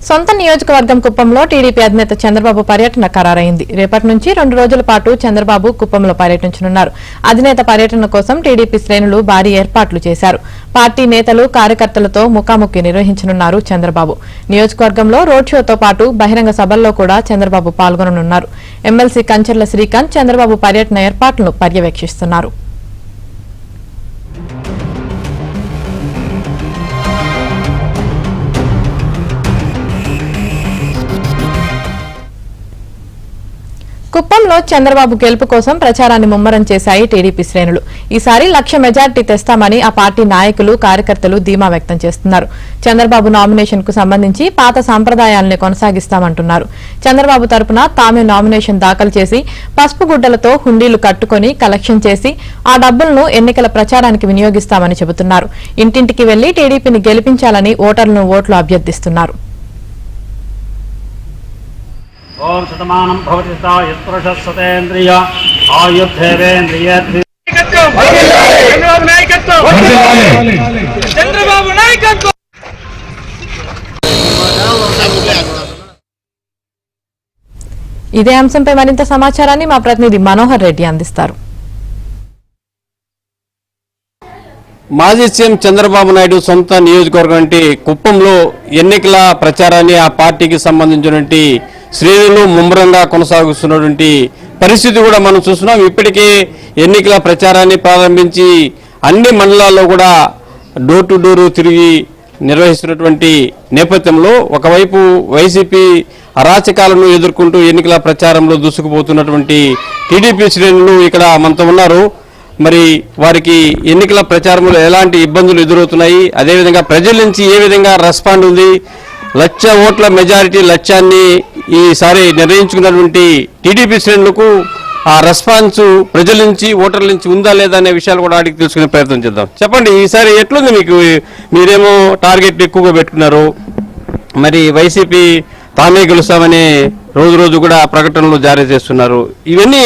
సొంత నియోజకవర్గం కుప్పంలో టీడీపీ అధినేత చంద్రబాబు పర్యటన ఖరారైంది. రేపటి నుంచి 2 రోజుల పాటు చంద్రబాబు కుప్పంలో పర్యటించనున్నారు. అధినేత పర్యటన కోసం టీడీపీ శ్రేణులు భారీ ఏర్పాట్లు చేశారు. పార్టీ నేతలు కార్యకర్తలతో ముఖాముఖి నిర్వహించనున్నారు చంద్రబాబు. నియోజకవర్గంలో రోడ్ షోతో పాటు బహిరంగ సభల్లో కూడా చంద్రబాబు పాల్గొననున్నారు. ఎమ్మెల్సీ కంచర్ల శ్రీకాంత్ చంద్రబాబు పర్యటన ఏర్పాట్లను పర్యవేక్షిస్తున్నారు. కుప్పంలో చంద్రబాబు గెలుపు కోసం ప్రచారాన్ని ముమ్మరం చేశాయి టీడీపీ శ్రేణులు. ఈసారి 1,00,000 మెజార్టీ తెస్తామని ఆ పార్టీ నాయకులు కార్యకర్తలు ధీమా వ్యక్తం చేస్తున్నారు. చంద్రబాబు నామినేషన్ కు సంబంధించి పాత సంప్రదాయాలను కొనసాగిస్తామంటున్నారు. చంద్రబాబు తరపున తామే నామినేషన్ దాఖలు చేసి పసుపు గుడ్డలతో హుండీలు కట్టుకుని కలెక్షన్ చేసి ఆ డబ్బులను ఎన్నికల ప్రచారానికి వినియోగిస్తామని చెబుతున్నారు. ఇంటింటికి వెళ్లి టీడీపీని గెలిపించాలని ఓటర్లను ఓట్లు అభ్యర్థిస్తున్నారు. ఓం శతమానం భవతి యత్పురుషः సతేంద్రియ ఆయుర్ధేవేంద్రియ చంద్రబాబు నాయకత్వం. ఇదే అంశంపై మరింత సమాచారాన్ని మా ప్రతినిధి మనోహర్ రెడ్డి అందిస్తారు. మాజీ సీఎం చంద్రబాబు నాయుడు సొంత నియోజకవర్గం అంటే కుప్పంలో ఎన్నికల ప్రచారాన్ని ఆ పార్టీకి సంబంధించినటువంటి శ్రేణులు ముమ్మరంగా కొనసాగిస్తున్నటువంటి పరిస్థితి కూడా మనం చూస్తున్నాం. ఇప్పటికే ఎన్నికల ప్రచారాన్ని ప్రారంభించి అన్ని మండలాల్లో కూడా డోర్ టు డోర్ తిరిగి నిర్వహిస్తున్నటువంటి నేపథ్యంలో ఒకవైపు వైసీపీ అరాచకాలను ఎదుర్కొంటూ ఎన్నికల ప్రచారంలో దూసుకుపోతున్నటువంటి టీడీపీ శ్రేణులు ఇక్కడ మనతో ఉన్నారు. మరి వారికి ఎన్నికల ప్రచారంలో ఎలాంటి ఇబ్బందులు ఎదురవుతున్నాయి, అదేవిధంగా ప్రజల నుంచి ఏ విధంగా రెస్పాండ్ ఉంది, 1,00,000 ఓట్ల మెజారిటీ లక్ష్యాన్ని ఈసారి నిర్ణయించుకున్నటువంటి టీడీపీ శ్రేణులకు ఆ రెస్పాన్స్ ప్రజల నుంచి ఓటర్ల నుంచి ఉందా లేదా అనే విషయాలు కూడా అడిగి తెలుసుకునే ప్రయత్నం చేద్దాం. చెప్పండి, ఈసారి ఎట్లుంది మీకు? మీరేమో టార్గెట్ ఎక్కువగా పెట్టుకున్నారు, మరి వైసీపీ తామే గెలుస్తామని రోజు కూడా ప్రకటనలు జారీ చేస్తున్నారు. ఇవన్నీ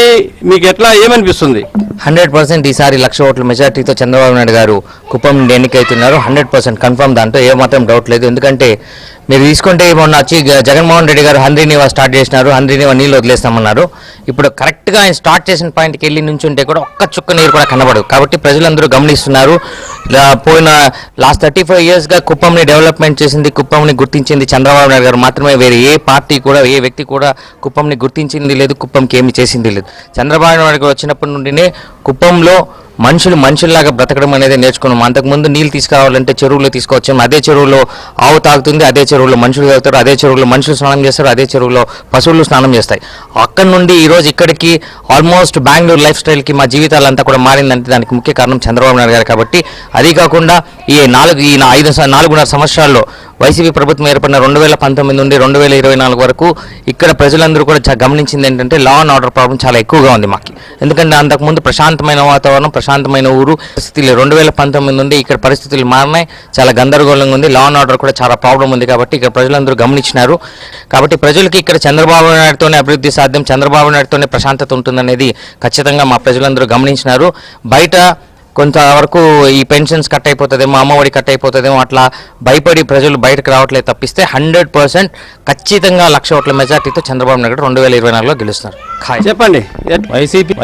మీకు ఎట్లా ఏమనిపిస్తుంది? 100% ఈసారి 1,00,000 ఓట్ల మెజార్టీతో చంద్రబాబు నాయుడు గారు కుప్పం నుండి ఎన్నికైతున్నారు. 100% కన్ఫర్మ్, దాంట్లో ఏమాత్రం డౌట్ లేదు. ఎందుకంటే మీరు తీసుకుంటే మొన్న వచ్చి జగన్మోహన్ రెడ్డి గారు హంద్రీనివా స్టార్ట్ చేసినారు, హంద్రీనివా నీళ్ళు వదిలేస్తామన్నారు. ఇప్పుడు కరెక్ట్గా ఆయన స్టార్ట్ చేసిన పాయింట్కి వెళ్ళి నుంచి ఉంటే కూడా ఒక్క చుక్క నీరు కూడా కనబడదు. కాబట్టి ప్రజలందరూ గమనిస్తున్నారు. పోయిన లాస్ట్ 35 ఇయర్స్గా కుప్పంని డెవలప్మెంట్ చేసింది, కుప్పంని గుర్తించింది చంద్రబాబు నాయుడు గారు మాత్రమే. వేరే ఏ పార్టీ కూడా, ఏ వ్యక్తి కూడా కుప్పంని గుర్తించింది లేదు, కుప్పంకి ఏమి చేసింది లేదు. చంద్రబాబు నాయుడు గారు వచ్చినప్పటి నుండినే కుప్పంలో మనుషుల్లాగా బ్రతకడం అనేది నేర్చుకున్నాం. అంతకుముందు నీళ్ళు తీసుకురావాలంటే చెరువులో తీసుకొచ్చాము. అదే చెరువులో ఆవు తాగుతుంది, అదే చెరువులో మనుషులు తాగుతారు, అదే చెరువులో మనుషులు స్నానం చేస్తారు, అదే చెరువులో పశువులు స్నానం చేస్తాయి. అక్కడి నుండి ఈరోజు ఇక్కడికి ఆల్మోస్ట్ బెంగళూరు లైఫ్ స్టైల్కి మా జీవితాలంతా కూడా మారిందంటే దానికి ముఖ్య కారణం చంద్రబాబు నాయుడు గారు. కాబట్టి అది కాకుండా ఈ 4.5 సంవత్సరాల్లో వైసీపీ ప్రభుత్వం ఏర్పడిన 2019 నుండి 2024 వరకు ఇక్కడ ప్రజలందరూ కూడా గమనించింది ఏంటంటే లా అండ్ ఆర్డర్ ప్రాబ్లం చాలా ఎక్కువగా ఉంది మాకు. ఎందుకంటే అంతకుముందు ప్రశాంతమైన వాతావరణం, ప్రశాంతమైన ఊరు. పరిస్థితులు 2019 నుండి ఇక్కడ పరిస్థితులు మారినాయి, చాలా గందరగోళంగా ఉంది, లా అండ్ ఆర్డర్ కూడా చాలా ప్రాబ్లం ఉంది. కాబట్టి ఇక్కడ ప్రజలందరూ గమనించినారు. కాబట్టి ప్రజలకి ఇక్కడ చంద్రబాబు నాయుడుతోనే అభివృద్ధి సాధ్యం, చంద్రబాబు నాయుడుతోనే ప్రశాంతత ఉంటుందనేది ఖచ్చితంగా మా ప్రజలందరూ గమనించినారు. బయట కొంతవరకు ఈ పెన్షన్స్ కట్ అయిపోతుందేమో, అమ్మఒడి కట్ అయిపోతుందేమో అట్లా భయపడి ప్రజలు బయటకు రావట్లేదు తప్పిస్తే 100% ఖచ్చితంగా 1,00,000 ఓట్ల మెజార్టీతో చంద్రబాబు నాయుడు 2024లో గెలుస్తున్నారు. చెప్పండి,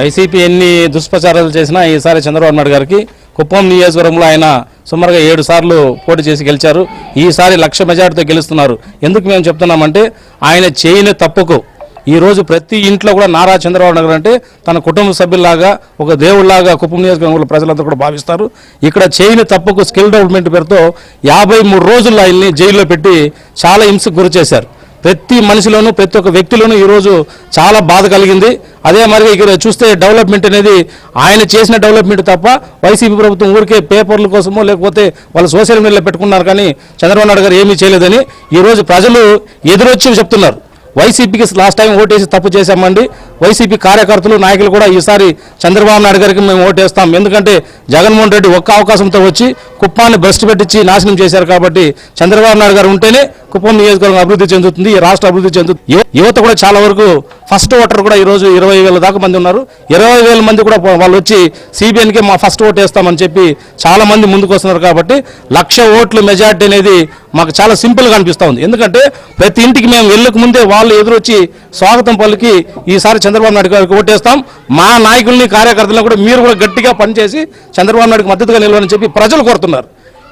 వైసీపీ ఎన్ని దుష్ప్రచారాలు చేసినా ఈసారి చంద్రబాబు నాయుడు గారికి కుప్పం నియోజకవర్గంలో ఆయన సుమారుగా 7 సార్లు పోటీ చేసి గెలిచారు. ఈసారి 1,00,000 మెజార్టీతో గెలుస్తున్నారు. ఎందుకు మేము చెప్తున్నామంటే ఆయన చేయని తప్పుకు ఈరోజు ప్రతి ఇంట్లో కూడా నారా చంద్రబాబు నాయుడు అంటే తన కుటుంబ సభ్యుల్లాగా, ఒక దేవుళ్లాగా కుప్పం నియోజకవర్గంలో ప్రజలందరూ కూడా భావిస్తారు. ఇక్కడ చేయని తప్పుకు స్కిల్ డెవలప్మెంట్ పేరుతో 53 రోజుల్లో ఆయన్ని జైల్లో పెట్టి చాలా హింసకు గురి చేశారు. ప్రతి మనిషిలోనూ, ప్రతి ఒక్క వ్యక్తిలోనూ ఈరోజు చాలా బాధ కలిగింది. అదే మరి ఇక్కడ చూస్తే డెవలప్మెంట్ అనేది ఆయన చేసిన డెవలప్మెంట్ తప్ప వైసీపీ ప్రభుత్వం ఊరికే పేపర్ల కోసమో లేకపోతే వాళ్ళు సోషల్ మీడియాలో పెట్టుకున్నారు, కానీ చంద్రబాబు నాయుడు గారు ఏమీ చేయలేదని ఈరోజు ప్రజలు ఎదురొచ్చి చెప్తున్నారు. వైసీపీకి లాస్ట్ టైం ఓటేసి తప్పు చేశామండి. వైసీపీ కార్యకర్తలు, నాయకులు కూడా ఈసారి చంద్రబాబు నాయుడు గారికి మేము ఓటేస్తాం. ఎందుకంటే జగన్మోహన్ రెడ్డి ఒక్క అవకాశంతో వచ్చి కుప్పాన్ని భ్రష్టు పెట్టించి నాశనం చేశారు. కాబట్టి చంద్రబాబు నాయుడు గారు ఉంటేనే కుప్పం నియోజకవర్గం అభివృద్ధి చెందుతుంది, ఈ రాష్ట్ర అభివృద్ధి చెందుతుంది. యువత కూడా చాలా వరకు ఫస్ట్ ఓటర్ కూడా ఈరోజు 20,000 దాకా మంది ఉన్నారు. 20,000 మంది కూడా వాళ్ళు వచ్చి సిబిఎన్కే మా ఫస్ట్ ఓటు వేస్తామని చెప్పి చాలా మంది ముందుకు వస్తున్నారు. కాబట్టి 1,00,000 ఓట్లు మెజార్టీ అనేది మాకు చాలా సింపుల్గా అనిపిస్తూ ఉంది. ఎందుకంటే ప్రతి ఇంటికి మేము వెళ్ళక ముందే వాళ్ళు ఎదురొచ్చి స్వాగతం పలికి ఈసారి చంద్రబాబు నాయుడు గారికి ఓటేస్తాం, మా నాయకుల్ని కార్యకర్తలను కూడా మీరు కూడా గట్టిగా పనిచేసి చంద్రబాబు నాయుడుకి మద్దతుగా నిలవాలని చెప్పి ప్రజలు కోరుతున్నారు.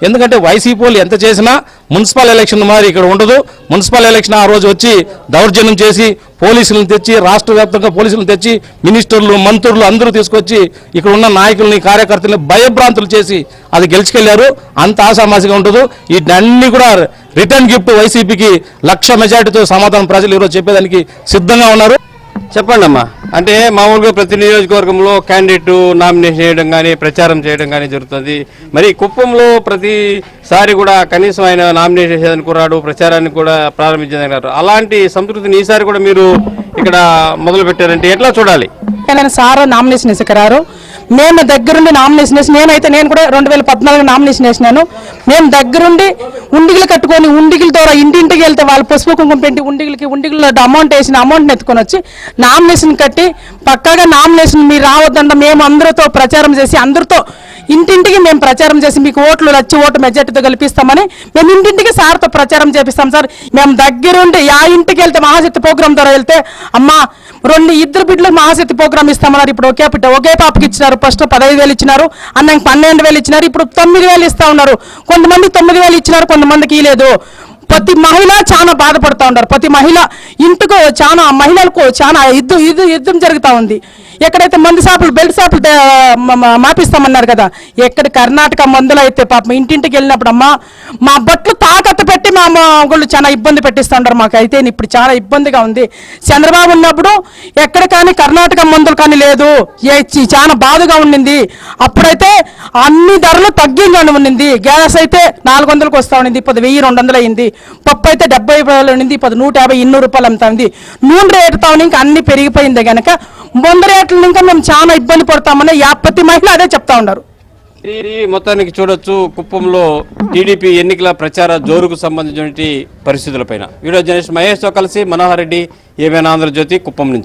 ఎందుకంటే వైసీపీ వాళ్ళు ఎంత చేసినా మున్సిపల్ ఎలక్షన్ మరి ఇక్కడ ఉండదు. మున్సిపల్ ఎలక్షన్ ఆ రోజు వచ్చి దౌర్జన్యం చేసి పోలీసులను తెచ్చి రాష్ట్ర వ్యాప్తంగా పోలీసులను తెచ్చి మినిస్టర్లు మంత్రులు అందరూ తీసుకొచ్చి ఇక్కడ ఉన్న నాయకుల్ని కార్యకర్తల్ని భయభ్రాంతులు చేసి అది గెలుచుకెళ్లారు. అంత ఆశామాసిగా ఉండదు. వీటన్ని కూడా రిటర్న్ గిఫ్ట్ వైసీపీకి 1,00,000 మెజార్టీతో సమాధానం ప్రజలు ఈరోజు చెప్పేదానికి సిద్ధంగా ఉన్నారు. చెప్పండి అమ్మా. అంటే మామూలుగా ప్రతి నియోజకవర్గంలో క్యాండిడేట్ నామినేషన్ చేయడం కానీ ప్రచారం చేయడం కానీ జరుగుతుంది. మరి కుప్పంలో ప్రతిసారి కూడా కనీసం ఆయన నామినేషన్ చేసేదానికి కుర్రాడు, ప్రచారాన్ని కూడా ప్రారంభించేదానికి అలాంటి సంతృప్తిని ఈసారి కూడా మీరు ఇక్కడ మొదలు పెట్టారంటే ఎట్లా చూడాలి? సార్ నామినేషన్ వేసుకురారు, మేము దగ్గరుండి నామినేషన్ వేసి నేను కూడా 2014 నామినేషన్ వేసినాను. మేము దగ్గరుండి ఉండిగిలు కట్టుకొని ఉండిగిల ద్వారా ఇంటింటికి వెళ్తే వాళ్ళు పసుపు కుంకుమ పెట్టి ఉండిగిలో అమౌంట్ వేసిన అమౌంట్ని ఎత్తుకొని వచ్చి నామినేషన్ కట్టి పక్కాగా నామినేషన్ మీరు రావద్దంట మేము అందరితో ప్రచారం చేసి అందరితో ఇంటింటికి మేము ప్రచారం చేసి మీకు ఓట్లు 1,00,000 ఓటు మెజార్టీతో గెలిపిస్తామని మేము ఇంటింటికి సార్తో ప్రచారం చేపిస్తాం సార్. మేము దగ్గరుండి ఆ ఇంటికి వెళ్తే మహాశక్తి ప్రోగ్రాం ద్వారా వెళ్తే అమ్మా 2 బిడ్డలకు మహాశక్తి ప్రోగ్రాం ఇస్తామన్నారు. ఇప్పుడు ఒకే పాపకి ఇచ్చినారు. ఫస్ట్ 15,000 ఇచ్చినారు, అన్నకి 12,000 ఇచ్చినారు, ఇప్పుడు 9,000 ఇస్తా ఉన్నారు. కొంతమంది 9,000 ఇచ్చినారు, కొంతమందికి ఇలేదు. ప్రతి మహిళ చాలా బాధపడుతూ ఉన్నారు. ప్రతి మహిళ ఇంటికి చాలా మహిళలకు చాలా యుద్ధం జరుగుతూ ఉంది. ఎక్కడైతే మందు షాపులు బెల్ట్ షాపులు మాపిస్తామన్నారు కదా, ఎక్కడ కర్ణాటక మందులు అయితే పాపం ఇంటింటికి వెళ్ళినప్పుడు అమ్మా మా బట్లు తాకట్టు పెట్టి మా వాళ్ళు చాలా ఇబ్బంది పెట్టిస్తూ ఉంటారు. మాకు అయితే ఇప్పుడు చాలా ఇబ్బందిగా ఉంది. చంద్రబాబు ఉన్నప్పుడు ఎక్కడ కానీ కర్ణాటక మందులు కానీ లేదు, చాలా బాధగా ఉండింది. అప్పుడైతే అన్ని ధరలు తగ్గింగానే ఉండింది. గ్యాస్ అయితే 400కు వస్తూ ఉండింది, ఇప్పుడు 1,200 అయింది. పప్పు అయితే 70 రూపాయలు ఉండింది, ఇప్పుడు 150, 200 రూపాయలు అమ్ముతా ఉంది. నూనె రేటుతో ఇంకా అన్ని పెరిగిపోయింది కనుక ముందు రేట్లు ఇంకా మేము చాలా ఇబ్బంది పడతామని ప్రతి మహిళ అదే చెప్తా ఉన్నారు. ఈ మొత్తానికి చూడొచ్చు కుప్పంలో టీడీపీ ఎన్నికల ప్రచార జోరుకు సంబంధించిన పరిస్థితులపైన వీడియో జర్నలిస్ట్ మహేష్తో కలిసి మనోహర్ రెడ్డి, ఏమైనా ఆంధ్రజ్యోతి, కుప్పం నుంచి.